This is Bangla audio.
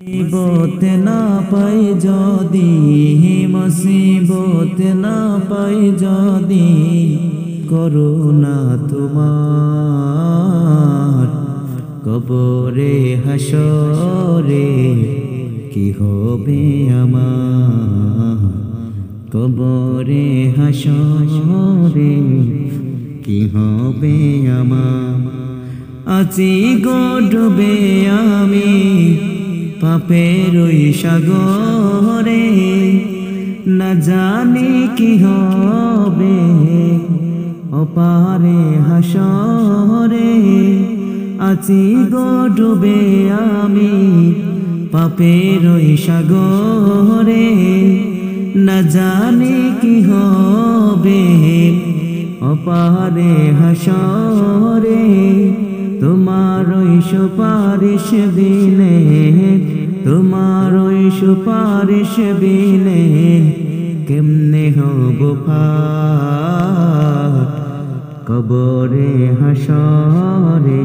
মুসিবত না পাই যদি, মুসিবত না পাই যদি, করুণা তোমার কবরে হাসরে কি হবে আমার, কবরে হাসরে কি হবে আমার। আছি গো ডুবে আমি পাপের ওই সাগরে, না জানি কি হবে অপারে হাসরে। আছি গো ডুবে আমি পাপের ওই সাগরে, না জানি কি হবে অপারে হাসরে। তোমার ওই সুপারিশ বিনে, তোমার ওই সুপারিশ বিনে কেমনে হব পার, কবরে হাসরে